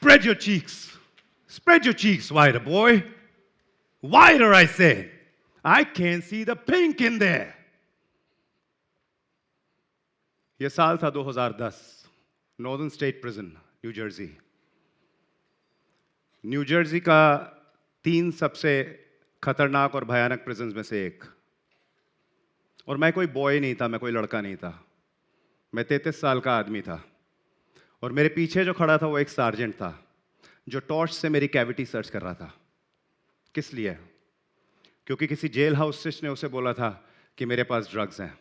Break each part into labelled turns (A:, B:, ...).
A: Spread your cheeks. Spread your cheeks wider, boy. Wider, I said. I can't see the pink in there. ये साल था 2010, northern state prison, new Jersey. New Jersey का 3 सबसे खतरनाक और भयानक prisons में से एक। और मैं कोई बॉय नहीं था, मैं कोई लड़का नहीं था, मैं 33 साल का आदमी था। और मेरे पीछे जो खड़ा था वो एक सार्जेंट था, जो टॉर्च से मेरी कैविटी सर्च कर रहा था। किस लिए? क्योंकि किसी जेल हाउस ने उसे बोला था कि मेरे पास ड्रग्स हैं।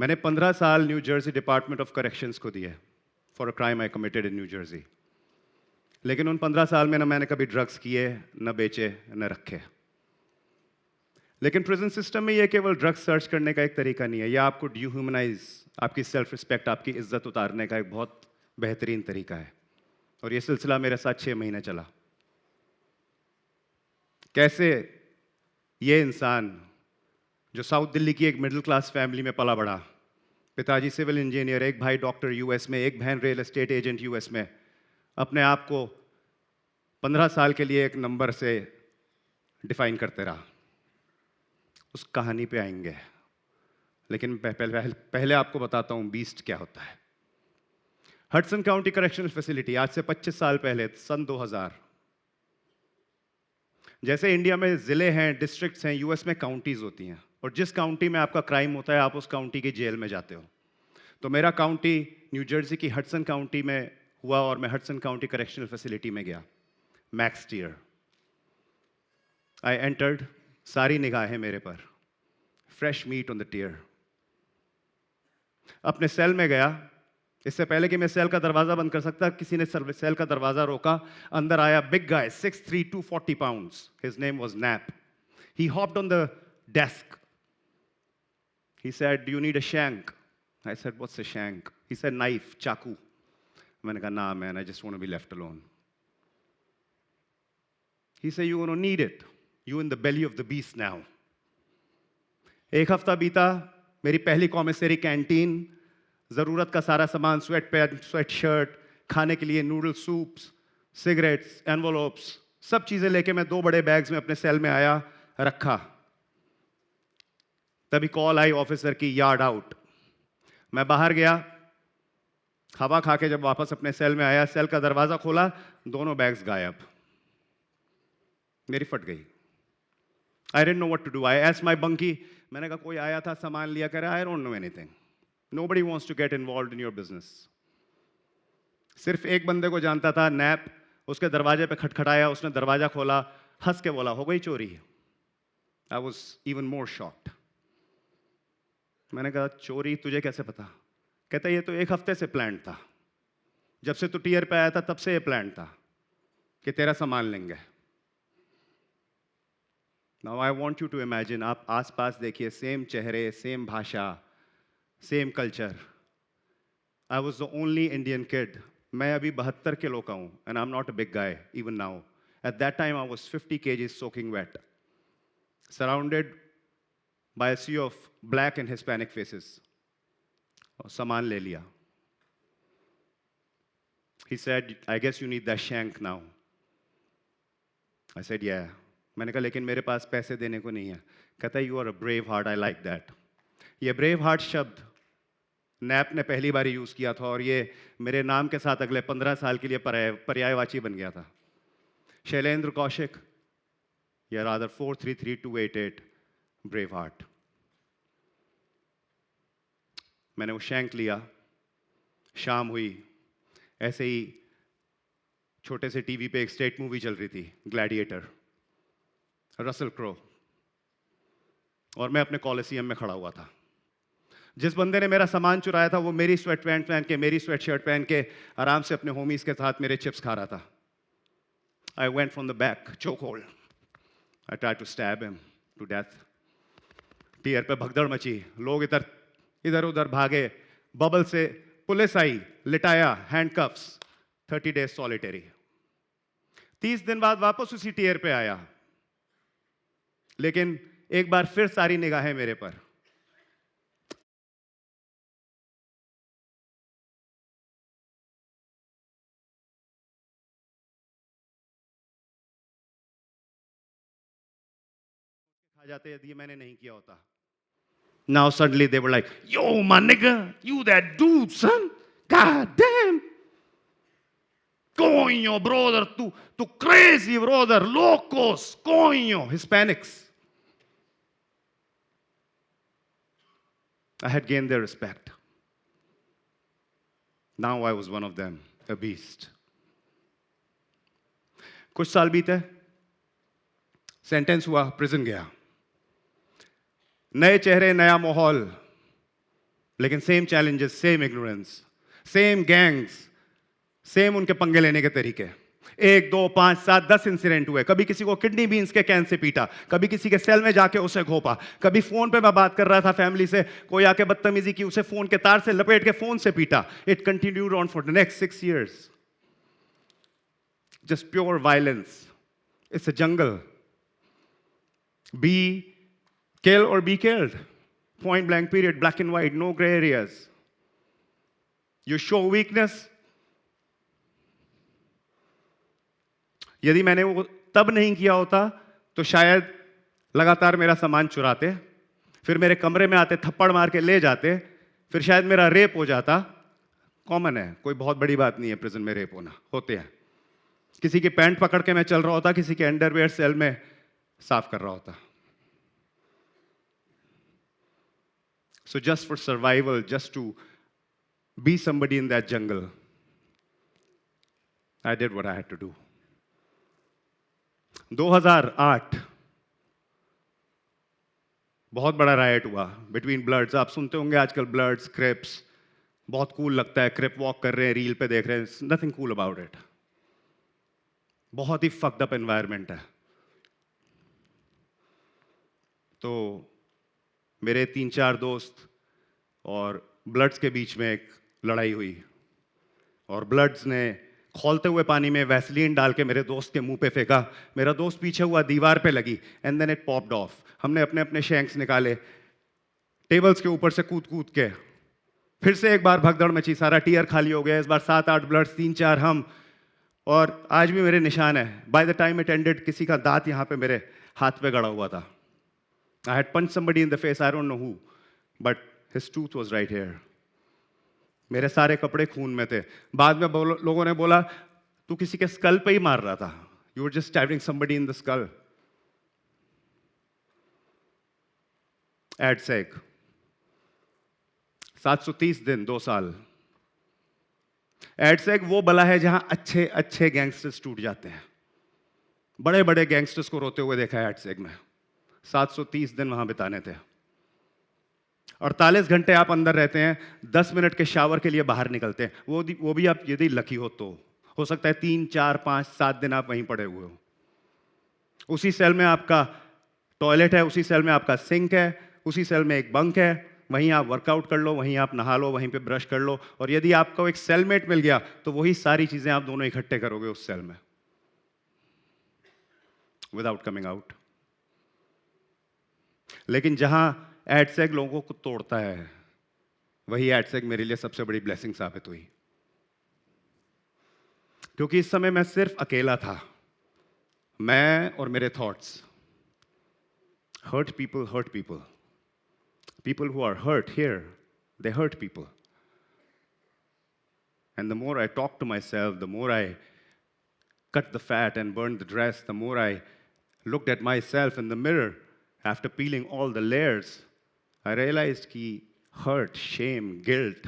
A: मैंने 15 साल new Jersey department of corrections को दिए for a crime I committed in new Jersey. लेकिन उन 15 साल में ना मैंने कभी ड्रग्स किए, न बेचे, न रखे। लेकिन प्रिजन सिस्टम में ये केवल ड्रग्स सर्च करने का एक तरीका नहीं है, यह आपको डिह्यूमनाइज, आपकी सेल्फ रिस्पेक्ट, आपकी इज्जत उतारने का एक बहुत बेहतरीन तरीका है। और ये सिलसिला मेरे साथ 6 महीने चला। कैसे ये इंसान जो साउथ दिल्ली की एक मिडिल क्लास फैमिली में पला बड़ा, पिताजी सिविल इंजीनियर, एक भाई डॉक्टर यूएस में, एक बहन रियल एस्टेट एजेंट यूएस में, अपने आप को 15 साल के लिए एक नंबर से डिफाइन करते रहा। उस कहानी पे आएंगे, लेकिन पहले आपको बताता हूं बीस्ट क्या होता है। हडसन काउंटी करेक्शनल फैसिलिटी आज से 25 साल पहले, सन 2000, जैसे इंडिया में जिले हैं, डिस्ट्रिक्ट्स हैं, यूएस में काउंटीज होती हैं। और जिस काउंटी में आपका क्राइम होता है, आप उस काउंटी की जेल में जाते हो। तो मेरा काउंटी न्यू जर्सी की हडसन काउंटी में हुआ और मैं हडसन काउंटी करेक्शनल फैसिलिटी में गया। Max tier. आई एंटर्ड, सारी निगाहें मेरे पर, fresh meat on the tier. अपने सेल में गया। इससे पहले कि मैं सेल का दरवाजा बंद कर सकता, किसी ने सेल का दरवाजा रोका। अंदर आया big guy, 6'3", 240 pounds. His name was Nap. He hopped on the desk. He said, "Do you need a shank?" I said, "What's a shank?" He said, "Knife, chaku." मैंने कहा, "Nah, man, I just want to be left alone." He said, "You're going to need it. You're in the belly of the beast now." एक हफ्ता बीता, मेरी पहली कॉमिसरी canteen, जरूरत का सारा सामान, स्वेट पैंट, स्वेट शर्ट, खाने के लिए नूडल सूप्स, सिगरेट्स, एनवलप्स, सब चीजें लेके मैं 2 बड़े बैग्स में अपने सेल में आया, रखा। तभी कॉल आई ऑफिसर की, यार्ड आउट। मैं बाहर गया, हवा खा के जब वापस अपने सेल में आया, सेल का दरवाजा खोला, दोनों बैग्स गायब। मेरी फट गई। I didn't know what to do. I asked my bunkie, मैंने कहा कोई आया था सामान लिया, कह रहा I don't know anything. Nobody wants to get involved in your business. सिर्फ एक बंदे को जानता था, नैप। उसके दरवाजे पे खटखटाया, उसने दरवाजा खोला, हंस के बोला, "हो गई चोरी?" I was even more shocked. मैंने कहा, "चोरी तुझे कैसे पता?" कहता, "ये तो 1 हफ्ते से प्लान था। जब से तू टीयर पे आया था, तब से ये प्लान था कि तेरा सामान लेंगे." Now I want you to imagine, आप आसपास देखिए, सेम चेहरे, सेम भाषा, same culture. I was the only Indian kid. मैं अभी 72 किलो का हूँ, and I'm not a big guy even now. At that time, I was 50 kgs soaking wet, surrounded by a sea of black and Hispanic faces. और सामान ले लिया। He said, "I guess you need that shank now." I said, "Yeah." मैंने कहा, "लेकिन मेरे पास पैसे देने को नहीं है." कहता है, "You are a brave heart. I like that." ये brave heart शब्द नैप ने पहली बार यूज किया था और ये मेरे नाम के साथ अगले 15 साल के लिए पर्यायवाची बन गया था। शैलेंद्र कौशिक, या रादर 433-288, ब्रेव हार्ट। मैंने वो शैंक लिया। शाम हुई, ऐसे ही छोटे से टीवी पे एक स्टेट मूवी चल रही थी, ग्लैडिएटर, रसल क्रो, और मैं अपने कॉलिसियम में खड़ा हुआ था। जिस बंदे ने मेरा सामान चुराया था, वो मेरी स्वेट पैंट पहन के, मेरी स्वेट शर्ट पहन के आराम से अपने होमीज के साथ मेरे चिप्स खा रहा था। I went from the back, chokehold. I tried to stab him to death. Tier पे भगदड़ मची, लोग इधर उधर भागे, बबल से पुलिस आई, लिटाया, हैंडकफ्स, 30 days सॉलिटरी। 30 दिन बाद वापस उसी टीयर पे आया, लेकिन एक बार फिर सारी निगाहें मेरे पर। आ जाते यदि ये मैंने नहीं किया होता. Now suddenly they were like, "Yo, my nigga, you that dude, son. God damn. Coño, brother, tu crazy, brother. Locos, coño." Hispanics. I had gained their respect. Now I was one of them, a beast. कुछ साल बीते, sentence हुआ, prison गया. नए चेहरे, नया माहौल, लेकिन same challenges, same ignorance, same gangs, same उनके पंगे लेने के तरीके. 1, 2, 5, 7, 10 इंसिडेंट हुए. कभी किसी को किडनी बीन्स के कैन से पीटा, कभी किसी के सेल में जाके उसे घोपा, कभी फोन पे मैं बात कर रहा था फैमिली से, कोई आके बदतमीजी की, उसे फोन के तार से लपेट के फोन से पीटा. It continued on for the next 6 years. Just pure violence. It's a jungle. Be kill or be killed. Point blank period, black and white, no gray areas. You show weakness. यदि मैंने वो तब नहीं किया होता तो शायद लगातार मेरा सामान चुराते, फिर मेरे कमरे में आते, थप्पड़ मार के ले जाते, फिर शायद मेरा रेप हो जाता. कॉमन है, कोई बहुत बड़ी बात नहीं है प्रिजन में रेप होना, होते हैं. किसी की पैंट पकड़ के मैं चल रहा होता, किसी के अंडरवेयर सेल में साफ कर रहा होता. So just for survival, just to be somebody in that jungle, I did what I had to do. 2008 बहुत बड़ा राइट हुआ बिटवीन ब्लड्स. आप सुनते होंगे आजकल ब्लड्स, क्रिप्स, बहुत कूल लगता है. क्रिप वॉक कर रहे हैं, रील पे देख रहे हैं. Nothing cool about it. बहुत ही फक्ड अप एनवायरनमेंट है. तो मेरे 3-4 दोस्त और ब्लड्स के बीच में एक लड़ाई हुई, और ब्लड्स ने खौलते हुए पानी में वैसलीन डाल के मेरे दोस्त के मुंह पे फेंका. मेरा दोस्त पीछे हुआ, दीवार पे लगी, and then it popped off. हमने अपने अपने शैंक्स निकाले, टेबल्स के ऊपर से कूद कूद के. फिर से एक बार भगदड़ मची, सारा टीयर खाली हो गया. इस बार 7-8 ब्लड्स, 3-4 हम, और आज भी मेरे निशान है. By the time it ended, किसी का दांत यहाँ पे मेरे हाथ पे गड़ा हुआ था. I had punched somebody in the face, I don't know who, but his tooth was right here. मेरे सारे कपड़े खून में थे. बाद में लोगों ने बोला तू किसी के स्कल पे ही मार रहा था. You were just stabbing somebody in the skull. एडसेग 730 दिन, 2 साल. एडसेग वो बला है जहां अच्छे अच्छे गैंगस्टर्स टूट जाते हैं. बड़े बड़े गैंगस्टर्स को रोते हुए देखा है एडसेग में. 730 दिन वहां बिताने थे. 48 घंटे आप अंदर रहते हैं, 10 मिनट के शावर के लिए बाहर निकलते हैं. वो भी आप यदि लकी हो सकता है 3, 4, 5, 7 दिन आप वहीं पड़े हुए हो. उसी सेल में आपका टॉयलेट है, उसी सेल में आपका सिंक है, उसी सेल में एक बंक है. वहीं आप वर्कआउट कर लो, वहीं आप नहा लो, वहीं पे ब्रश कर लो. और यदि आपको एक सेलमेट मिल गया तो वही सारी चीजें आप दोनों इकट्ठे करोगे उस सेल में, विदाउट कमिंग आउट. लेकिन जहां एडसेग लोगों को तोड़ता है, वही एडसेग मेरे लिए सबसे बड़ी ब्लेसिंग साबित हुई. क्योंकि इस समय मैं सिर्फ अकेला था, मैं और मेरे thoughts. Hurt people. People who are hurt here, they hurt people. And the more I talked to myself, the more I cut the fat and burned the dress, the more I looked at myself in the mirror, after peeling all the layers, I realized that hurt, shame, guilt,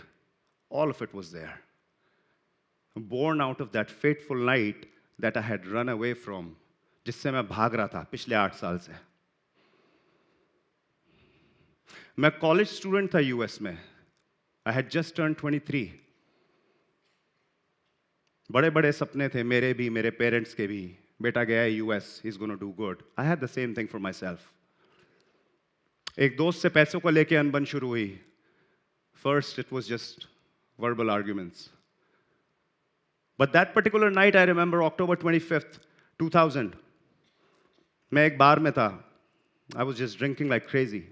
A: all of it was there. Born out of that fateful night that I had run away from, जिससे मैं भाग रहा था पिछले 8 साल से. मैं college student था यूएस में. I had just turn 23. बड़े बड़े सपने थे मेरे भी, मेरे पेरेंट्स के भी. बेटा गया है US, he is gonna do good. I had the same thing for my self. एक दोस्त से पैसों को लेके अनबन शुरू हुई. First it was just verbal arguments. But that particular night I remember, October 25th, 2000. मैं एक बार में था. I was just drinking like crazy.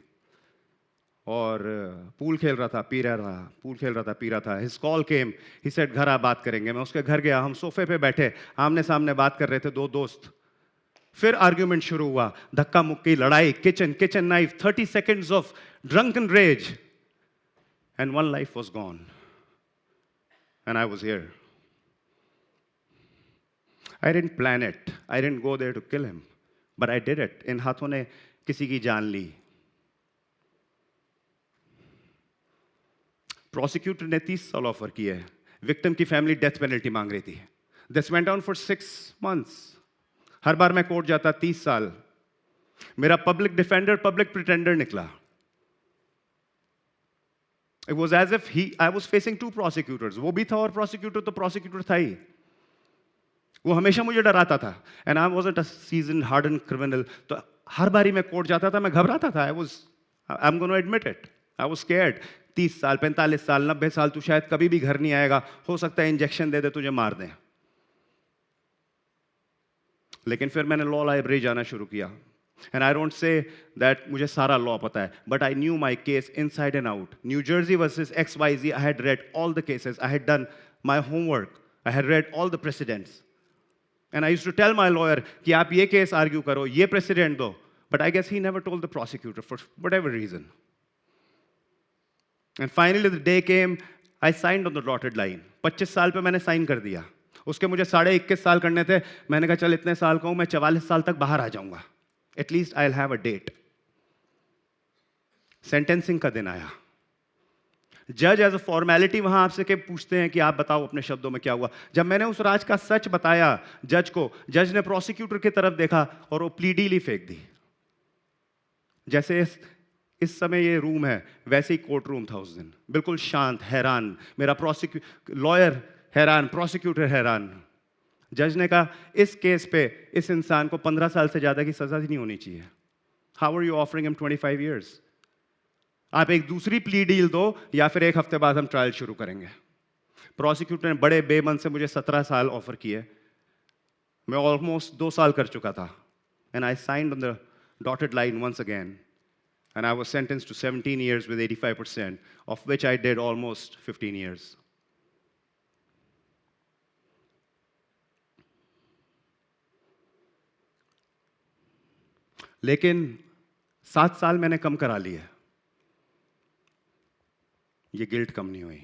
A: और पूल खेल रहा था, पी रहा था, पूल खेल रहा था, पी रहा था. His call came, he said घर आ बात करेंगे. मैं उसके घर गया, हम सोफे पे बैठे, आमने सामने बात कर रहे थे, 2 दोस्त. फिर आर्ग्यूमेंट शुरू हुआ, धक्का मुक्की, लड़ाई, kitchen knife, 30 seconds of drunken rage, and one life was gone, and I was here. I didn't plan it. I didn't go there to kill him, but I did it. इन हाथों ने किसी की जान ली. प्रोसिक्यूटर ने 30 साल offer किए. Victim की family death penalty मांग रही थी. This went on for 6 months. हर बार मैं कोर्ट जाता 30 साल. मेरा पब्लिक डिफेंडर पब्लिक प्रिटेंडर निकला. It was as if I was facing 2 prosecutors. वो भी था और प्रोसिक्यूटर तो प्रोसिक्यूटर था ही. वो हमेशा मुझे डराता था. And I wasn't a seasoned harden criminal. तो हर बारी मैं कोर्ट जाता था, मैं घबराता था. I am gonna admit it. I was scared. 30 साल, 45 साल, 90 साल, तू शायद कभी भी घर नहीं आएगा. हो सकता है इंजेक्शन दे दे, तुझे मार दें. लेकिन फिर मैंने लॉ लाइब्रेरी जाना शुरू किया. And I don't say that मुझे सारा लॉ पता है, but I knew my case inside and out. New Jersey versus XYZ, I had read all the cases. I had done my homework. I had read all the precedents. And I used to tell my lawyer कि आप ये case argue करो, ये president दो. But I guess he never told the prosecutor for whatever reason. And finally the day came, I signed on the dotted line. 25 साल पे मैंने sign कर दिया. उसके मुझे 21.5 साल करने थे. मैंने कहा चल इतने साल का हूं, मैं 44 साल तक बाहर आ जाऊंगा. At least I'll have a date. Sentencing का दिन आया. जज एज अ फॉर्मेलिटी वहां आपसे के पूछते हैं कि आप बताओ अपने शब्दों में क्या हुआ. जब मैंने उस राज का सच बताया जज को, जज ने प्रोसिक्यूटर की तरफ देखा और वो प्ली डील ही फेंक दी. जैसे इस समय ये रूम है, वैसे ही कोर्ट रूम था उस दिन. बिल्कुल शांत, हैरान. मेरा लॉयर हैरान, प्रोसिक्यूटर हैरान. जज ने कहा इस केस पे इस इंसान को 15 साल से ज्यादा की सजा ही नहीं होनी चाहिए. How are you offering him 25 years? आप एक दूसरी प्ली डील दो या फिर एक हफ्ते बाद हम ट्रायल शुरू करेंगे. प्रोसिक्यूटर ने बड़े बेमन से मुझे 17 साल ऑफर किए. मैं ऑलमोस्ट 2 साल कर चुका था. And I signed on the dotted line once again. And I was sentenced to 17 years with 85%, of which I did almost 15 years. लेकिन 7 साल मैंने कम करा लिए. ये गिल्ट कम नहीं हुई.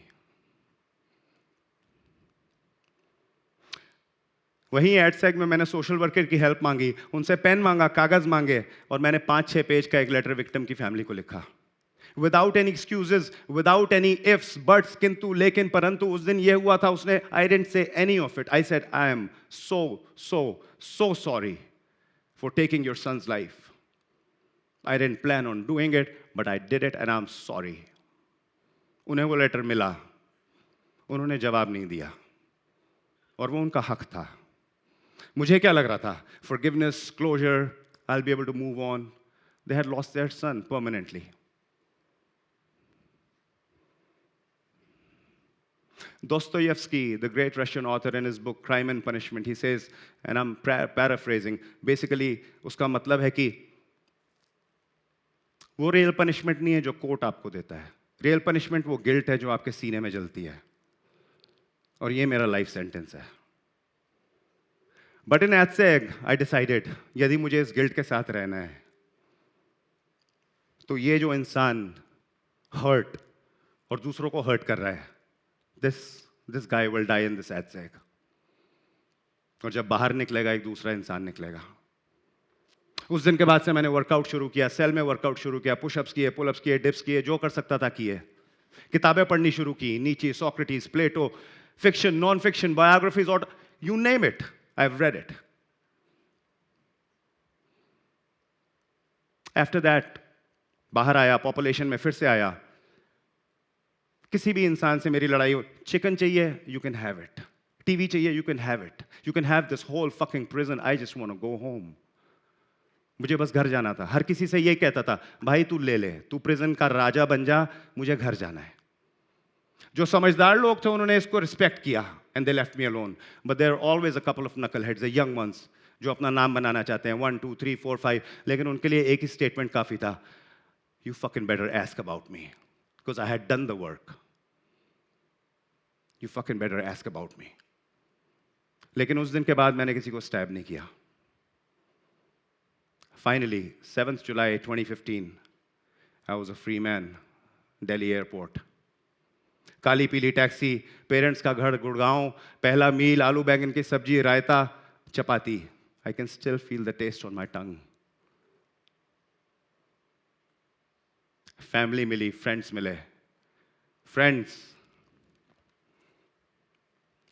A: वहीं एडसेक में मैंने सोशल वर्कर की हेल्प मांगी, उनसे पेन मांगा, कागज मांगे, और मैंने 5-6 पेज का एक लेटर विक्टिम की फैमिली को लिखा. Without any excuses, without any ifs, buts, किंतु, लेकिन, परंतु. उस दिन ये हुआ था, उसने I didn't say any of it. I said I am so sorry for taking your son's life. I didn't plan on doing it, but I did it and I'm sorry. उन्हें वो लेटर मिला. उन्होंने जवाब नहीं दिया और वो उनका हक था. मुझे क्या लग रहा था? Forgiveness, closure, I'll be able to move on. They had lost their son permanently. Dostoevsky, the great Russian author, in his book Crime and Punishment, he says, and I'm paraphrasing, basically उसका मतलब है कि वो real punishment नहीं है जो court आपको देता है. रियल पनिशमेंट वो गिल्ट है जो आपके सीने में जलती है. और ये मेरा लाइफ सेंटेंस है. But in EDSAC I decided, यदि मुझे इस गिल्ट के साथ रहना है तो ये जो इंसान हर्ट और दूसरों को हर्ट कर रहा है, this guy will die in this ad seg. और जब बाहर निकलेगा एक दूसरा इंसान निकलेगा. उस दिन के बाद से मैंने वर्कआउट शुरू किया, सेल में वर्कआउट शुरू किया, पुशअप्स किए, पुलअप्स किए, डिप्स किए, जो कर सकता था किए. किताबें पढ़नी शुरू की, नीचे, सोक्रेटिस, प्लेटो, फिक्शन, नॉन फिक्शन, बायोग्राफीज, और you name it, I have read it. After that बाहर आया, पॉपुलेशन में फिर से आया. किसी भी इंसान से मेरी लड़ाई हो, चिकन चाहिए, you can have it. TV चाहिए, you can have it. You can have this whole fucking prison. I just want to go home. मुझे बस घर जाना था. हर किसी से ये कहता था, भाई तू ले ले, तू प्रिजन का राजा बन जा, मुझे घर जाना है. जो समझदार लोग थे उन्होंने इसको रिस्पेक्ट किया, and they left me alone. But there are always a couple of knuckle heads, the young ones, जो अपना नाम बनाना चाहते हैं, 1 2 3 4 5. लेकिन उनके लिए एक ही स्टेटमेंट काफी था, you fucking better ask about me, because I had done the work. You fucking better ask about me. लेकिन उस दिन के बाद मैंने किसी को स्टैब नहीं किया. Finally, 7th July 2015, I was a free man, Delhi airport. काली पीली टैक्सी, पेरेंट्स का घर गुड़गांव, पहला मील, आलू बैंगन की सब्जी, रायता, चपाती. I can still feel the taste on my tongue. Family मिली, फ्रेंड्स मिले. फ्रेंड्स,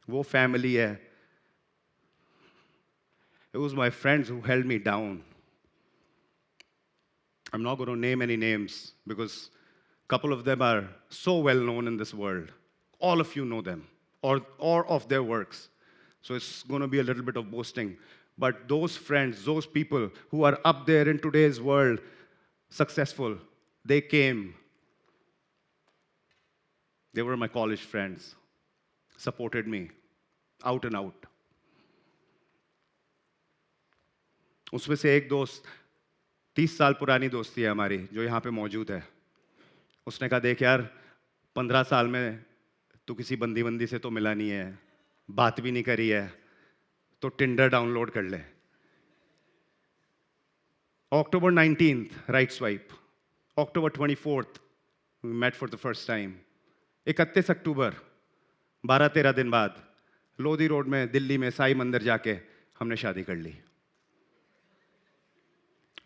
A: वो फैमिली है. It was my friends who held me down. I'm not going to name any names because a couple of them are so well known in this world. All of you know them or of their works. So it's going to be a little bit of boasting. But those friends, those people who are up there in today's world, successful, they came. They were my college friends, supported me, out and out. उसमें से एक दोस्त 30 साल पुरानी दोस्ती है हमारी जो यहाँ पे मौजूद है. उसने कहा देख यार 15 साल में तू किसी बंदी से तो मिला नहीं है, बात भी नहीं करी है, तो टिंडर डाउनलोड कर ले. October 19th, right swipe. October 24th, we met for the first time. 31 अक्टूबर, 12-13 दिन बाद लोधी रोड में दिल्ली में साई मंदिर जाके हमने शादी कर ली.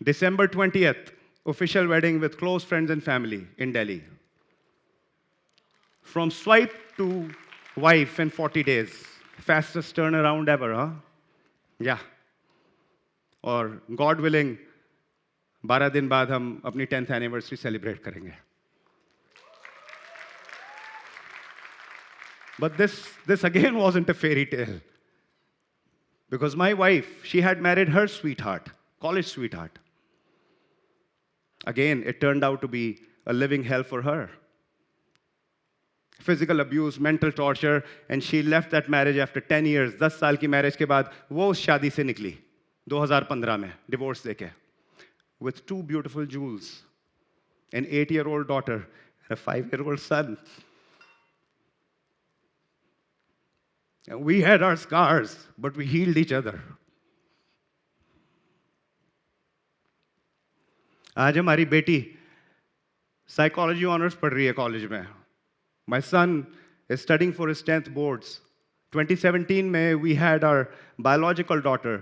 A: December 20th, official wedding with close friends and family in Delhi. From swipe to wife in 40 days. Fastest turnaround ever, huh? Yeah. और God willing, 12 दिन बाद हम अपनी 10th anniversary celebrate करेंगे. But this again wasn't a fairy tale. Because my wife, she had married her sweetheart, college sweetheart. Again, it turned out to be a living hell for her. Physical abuse, mental torture, and she left that marriage after 10 years. 10 साल की marriage के बाद वो उस शादी से निकली 2015 में divorce देके, with 2 beautiful jewels, an 8-year-old daughter, and a 5-year-old son. And we had our scars, but we healed each other. आज हमारी बेटी साइकोलॉजी ऑनर्स पढ़ रही है कॉलेज में. My son is studying for his 10th boards. 2017 में we had our biological daughter.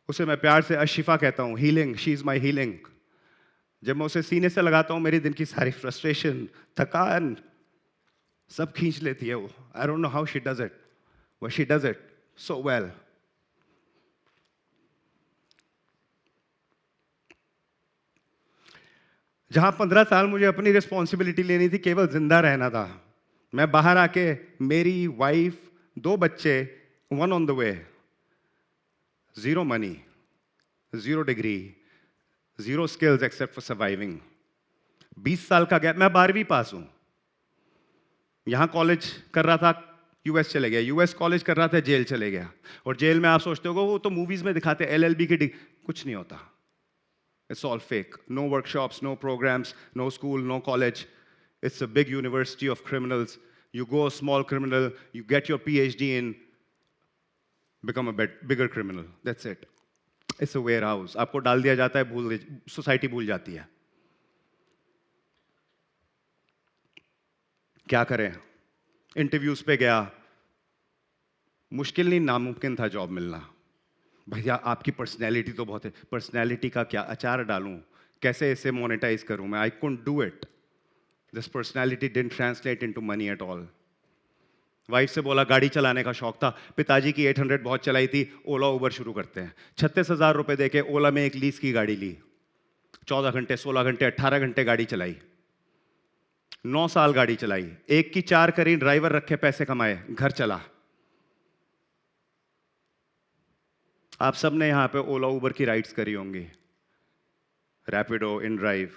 A: उसे मैं प्यार से अशिफा कहता हूँ. Healing, she is my healing. जब मैं उसे सीने से लगाता हूँ मेरी दिन की सारी frustration, थकान सब खींच लेती है वो. I don't know how she does it, but she does it so well. जहाँ 15 साल मुझे अपनी रिस्पॉन्सिबिलिटी लेनी थी, केवल जिंदा रहना था, मैं बाहर आके मेरी वाइफ, 2 बच्चे, 1 on the way, 0 money, 0 degree, 0 skills except for surviving. 20 साल का गैप. मैं 12वीं पास हूँ. यहाँ कॉलेज कर रहा था, यूएस चले गया. यूएस कॉलेज कर रहा था, जेल चले गया. और जेल में आप सोचते हो वो तो मूवीज में दिखाते हैं एलएलबी की कुछ नहीं होता. It's all fake. No workshops, no programs, no school, no college. It's a big university of criminals. You go a small criminal, you get your PhD in, become a bigger criminal. That's it. It's a warehouse. आपको डाल दिया जाता है, society भूल जाती है. क्या करें? इंटरव्यूज पे गया, मुश्किल नहीं नामुमकिन था जॉब मिलना. भैया आपकी पर्सनैलिटी तो बहुत है. पर्सनैलिटी का क्या अचार डालूं, कैसे इसे मोनेटाइज करूं मैं? I couldn't do it. This personality didn't translate into money at all. Wife से बोला गाड़ी चलाने का शौक था, पिताजी की 800 बहुत चलाई थी, ओला उबर शुरू करते हैं. 36,000 रुपए देके ओला में एक लीज की गाड़ी ली. 14 घंटे, 16 घंटे, 18 घंटे गाड़ी चलाई. 9 साल गाड़ी चलाई. 1 की 4 करी, ड्राइवर रखे, पैसे कमाए, घर चला. आप सब ने यहाँ पे ओला उबर की राइड्स करी होंगी, रैपिडो, इन ड्राइव.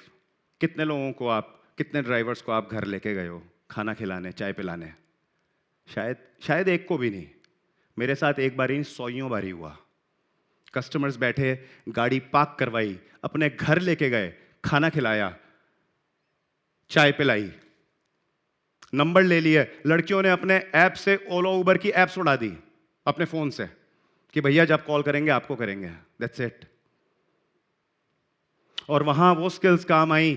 A: कितने लोगों को आप, कितने ड्राइवर्स को आप घर लेके गए हो खाना खिलाने, चाय पिलाने? शायद एक को भी नहीं. मेरे साथ एक बार ही 100 बारी हुआ. कस्टमर्स बैठे, गाड़ी पार्क करवाई, अपने घर लेके गए, खाना खिलाया, चाय पिलाई, नंबर ले लिए. लड़कियों ने अपने ऐप से ओला उबर की ऐप्स उड़ा दी अपने फोन से कि भैया जब कॉल करेंगे आपको करेंगे. That's it. और वहाँ वो स्किल्स काम आई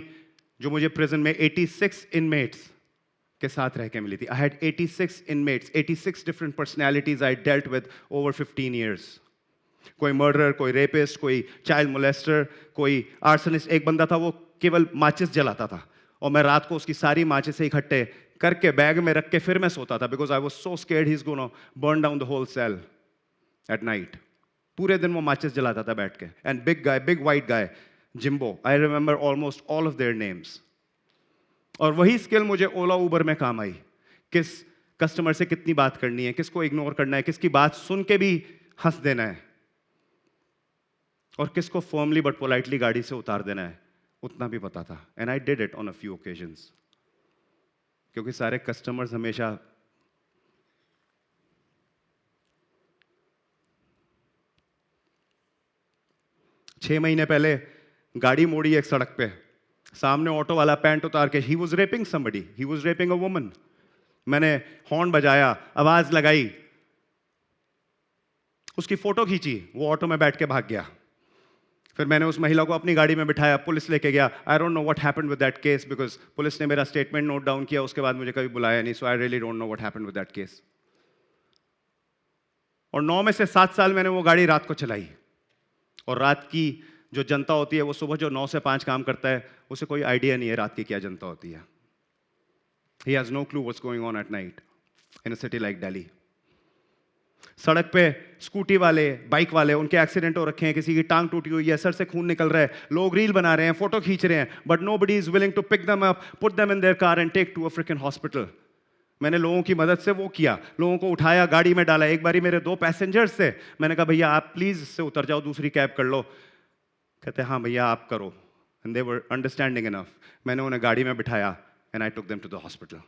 A: जो मुझे प्रिजन में 86 इनमेट्स के साथ रह के मिली थी. I had 86 inmates, 86 different personalities I dealt with over 15 years. कोई मर्डरर, कोई रेपिस्ट, कोई चाइल्ड मोलेस्टर, कोई आर्सनिस्ट. एक बंदा था वो केवल माचिस जलाता था और मैं रात को उसकी सारी माचिस इकट्ठे करके बैग में रख के फिर मैं सोता था because I was so scared he is gonna burn down the whole cell at night. पूरे दिन वो माचिस जलाता था बैठ के. And big guy, big white guy, Jimbo, I remember almost all of their names. और वही स्किल मुझे ओला उबर में काम आई. किस कस्टमर से कितनी बात करनी है, किसको इग्नोर करना है, किसकी बात सुन के भी हंस देना है और किसको फर्मली बट पोलाइटली गाड़ी से उतार देना है, उतना भी पता था. And I did it on a few occasions. क्योंकि सारे कस्टमर्स हमेशा छह महीने पहले गाड़ी मोड़ी एक सड़क पे, सामने ऑटो वाला पैंट उतार के he was rapping somebody, he was rapping a woman. मैंने हॉर्न बजाया, आवाज लगाई, उसकी फोटो खींची, वो ऑटो में बैठ के भाग गया. फिर मैंने उस महिला को अपनी गाड़ी में बिठाया, पुलिस लेके गया. I don't know what happened with that case because police ने मेरा स्टेटमेंट नोट डाउन किया, उसके बाद मुझे कभी बुलाया नहीं. So I really don't know what happened with that case. और 9 में से 7 साल मैंने वो गाड़ी रात को चलाई. और रात की जो जनता होती है, वो सुबह जो 9 से 5 काम करता है, उसे कोई आइडिया नहीं है रात की क्या जनता होती है. He has no clue what's going on at night in a city like Delhi. सड़क पे स्कूटी वाले, बाइक वाले, उनके एक्सीडेंट हो रखे हैं, किसी की टांग टूटी हुई है, सर से खून निकल रहा है, लोग रील बना रहे हैं, फोटो खींच रहे हैं, but nobody is willing to pick them up, put them in their car and take to a freaking hospital. मैंने लोगों की मदद से वो किया, लोगों को उठाया, गाड़ी में डाला. एक बारी मेरे 2 पैसेंजर्स थे, मैंने कहा भैया आप प्लीज इससे उतर जाओ, दूसरी कैब कर लो. कहते हाँ भैया आप करो. And they were understanding enough. मैंने उन्हें गाड़ी में बिठाया and I took them to the hospital.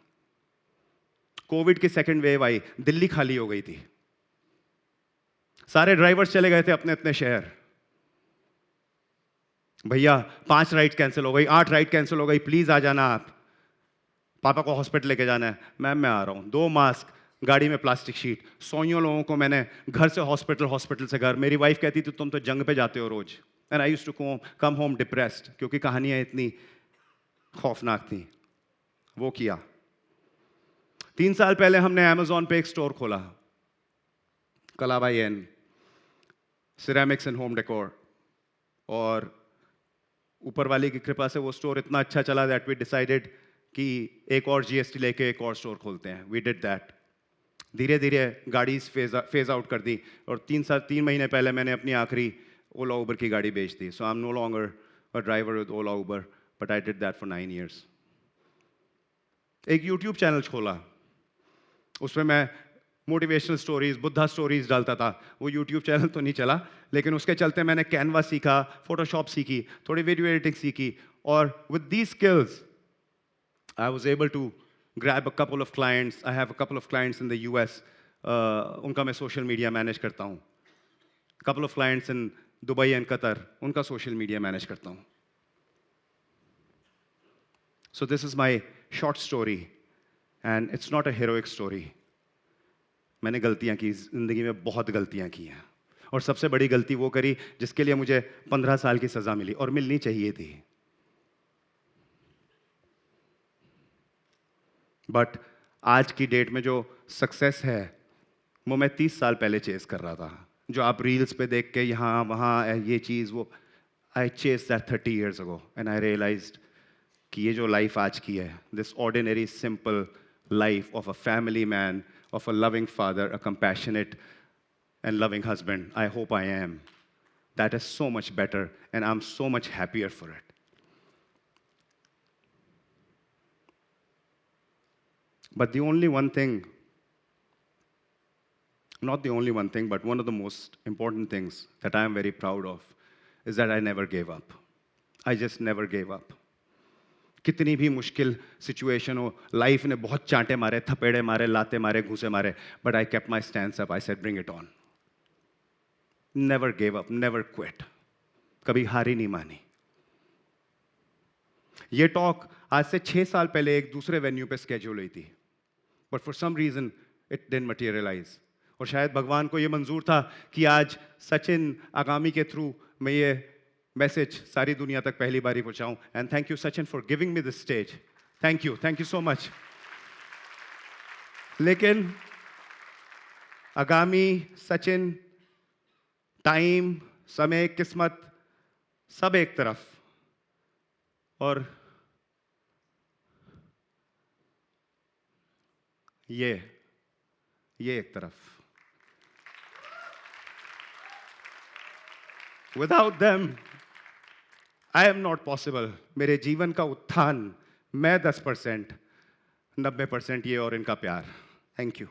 A: Covid की सेकेंड वेव आई, दिल्ली खाली हो गई थी, सारे ड्राइवर्स चले गए थे अपने अपने शहर. भैया 5 राइड कैंसिल हो गई, 8 राइड कैंसिल हो गई, प्लीज आ जाना आप, पापा को हॉस्पिटल लेके जाना है. मैम मैं आ रहा हूँ. 2 मास्क, गाड़ी में प्लास्टिक शीट, सौयों लोगों को मैंने घर से हॉस्पिटल, हॉस्पिटल से घर. मेरी वाइफ कहती थी तुम तो जंग पे जाते हो रोज. And I used to come home depressed क्योंकि कहानियां इतनी खौफनाक थी. वो किया. 3 साल पहले हमने अमेजोन पे एक स्टोर खोला, Kalabai an ceramics and home decor. और ऊपर वाले की कृपा से वो स्टोर इतना अच्छा चला दैट वी डिसाइडेड कि एक और जीएसटी लेके एक और स्टोर खोलते हैं. We did that. धीरे धीरे गाड़ी फेज आउट कर दी. और 3 महीने पहले मैंने अपनी आखिरी ओला उबर की गाड़ी बेच दी. So I am no longer a driver with Ola Uber, but I did that for 9 years. एक यूट्यूब चैनल खोला, उसमें मैं मोटिवेशनल स्टोरीज, बुद्धा स्टोरीज डालता था. वो यूट्यूब चैनल तो नहीं चला, लेकिन उसके चलते मैंने कैनवा सीखा, फोटोशॉप सीखी, थोड़ी वीडियो एडिटिंग सीखी. और with these skills I was able to grab a couple of clients. I have a couple of clients in the US. उनका मैं सोशल मीडिया मैनेज करता हूँ. Couple of clients in Dubai and Qatar. उनका social media manage करता हूँ. So this is my short story, and it's not a heroic story. मैंने गलतियाँ की जिंदगी में, बहुत गलतियाँ की हैं. और सबसे बड़ी गलती वो करी जिसके लिए मुझे 15 साल की सजा मिली, और मिलनी चाहिए थी. बट आज की डेट में जो सक्सेस है वो मैं 30 साल पहले चेस कर रहा था. जो आप रील्स पे देख के यहाँ वहाँ ये चीज़ वो, I chase that 30 years ago and I realized कि ये जो लाइफ आज की है, this ordinary simple life of a family man, of a loving father, a compassionate and loving husband, I hope I am, that is so much better and I am so much happier for it. But the only one thing, not the only one thing, but one of the most important things that I am very proud of is that I never gave up. I just never gave up. कितनी भी मुश्किल situation हो, life ने बहुत चांटे मारे, थपेड़े मारे, लाते मारे, घूसे मारे, but I kept my stance up. I said, bring it on. Never gave up, never quit. कभी हार ही नहीं मानी. ये टॉक आज से 6 साल पहले एक दूसरे वेन्यू पे स्केड्यूल हुई थी, but for some reason it didn't materialise. और शायद भगवान को ये मंजूर था कि आज सचिन आगामी के थ्रू मैं ये मैसेज सारी दुनिया तक पहली बार ही पहुंचाऊं. And thank you Sachin for giving me this stage. Thank you so much. लेकिन आगामी सचिन, टाइम, समय, किस्मत सब एक तरफ, और ये एक तरफ. Without them I am not possible. मेरे जीवन का उत्थान मैं 10%, 90% ये और इनका प्यार. Thank you.